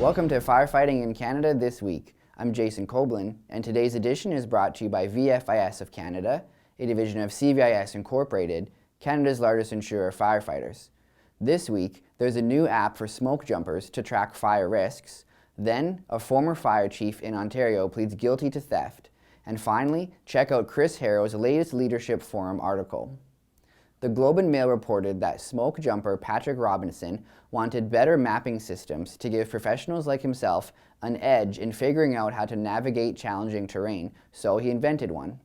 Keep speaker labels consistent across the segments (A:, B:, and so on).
A: Welcome to Firefighting in Canada This Week. I'm Jayson Koblun, and today's edition is brought to you by VFIS of Canada, a division of CVIS Incorporated, Canada's largest insurer of firefighters. This week, there's a new app for smoke jumpers to track fire risks. Then, a former fire chief in Ontario pleads guilty to theft. And finally, check out Chris Harrow's latest Leadership Forum article. The Globe and Mail reported that smoke jumper Patrick Robinson wanted better mapping systems to give professionals like himself an edge in figuring out how to navigate challenging terrain, so he invented one.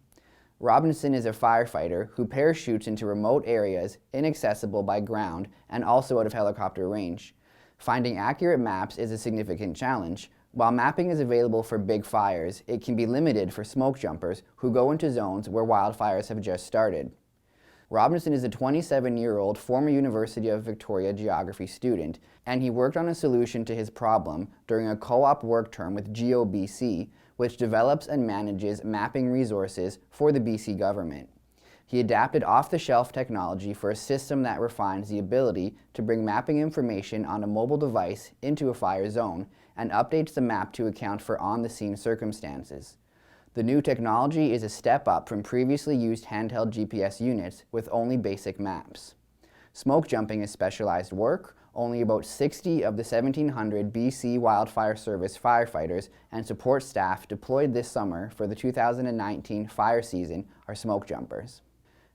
A: Robinson is a firefighter who parachutes into remote areas inaccessible by ground and also out of helicopter range. Finding accurate maps is a significant challenge. While mapping is available for big fires, it can be limited for smoke jumpers who go into zones where wildfires have just started. Robinson is a 27-year-old former University of Victoria geography student, and he worked on a solution to his problem during a co-op work term with GeoBC, which develops and manages mapping resources for the BC government. He adapted off-the-shelf technology for a system that refines the ability to bring mapping information on a mobile device into a fire zone and updates the map to account for on-the-scene circumstances. The new technology is a step up from previously used handheld GPS units with only basic maps. Smoke jumping is specialized work. Only about 60 of the 1,700 BC Wildfire Service firefighters and support staff deployed this summer for the 2019 fire season are smoke jumpers.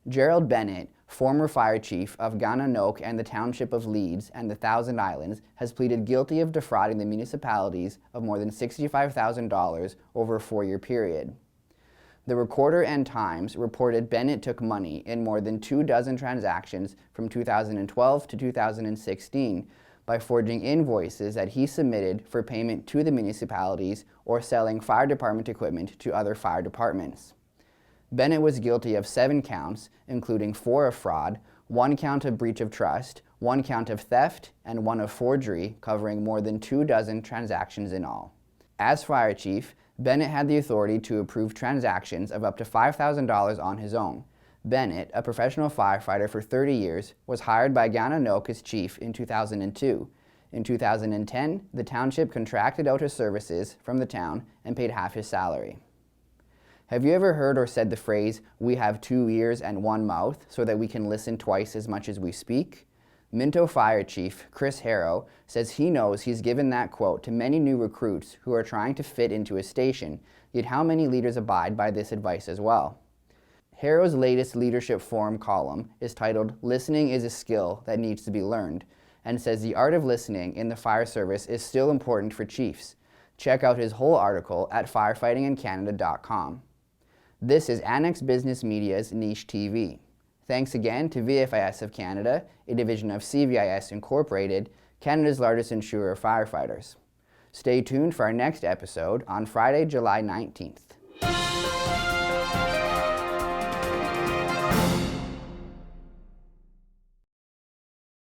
A: Gerald Bennett, former fire chief of Gananoque and the township of Leeds and the Thousand Islands, has pleaded guilty of defrauding the municipalities of more than $65,000 over a 4-year period. The Recorder and Times reported Bennett took money in more than 24 transactions from 2012 to 2016 by forging invoices that he submitted for payment to the municipalities or selling fire department equipment to other fire departments. Bennett was guilty of 7 counts, including 4 of fraud, 1 count of breach of trust, 1 count of theft, and 1 of forgery, covering more than 24 transactions in all. As fire chief, Bennett had the authority to approve transactions of up to $5,000 on his own. Bennett, a professional firefighter for 30 years, was hired by Gananoque as chief in 2002. In 2010, the township contracted out his services from the town and paid half his salary. Have you ever heard or said the phrase, "We have 2 ears and 1 mouth so that we can listen twice as much as we speak"? Minto Fire Chief Chris Harrow says he knows he's given that quote to many new recruits who are trying to fit into his station, yet how many leaders abide by this advice as well? Harrow's latest Leadership Forum column is titled "Listening is a Skill That Needs to be Learned," and says the art of listening in the fire service is still important for chiefs. Check out his whole article at firefightingincanada.com. This is Annex Business Media's Niche TV. Thanks again to VFIS of Canada, a division of CVIS Incorporated, Canada's largest insurer of firefighters. Stay tuned for our next episode on Friday, July 19th.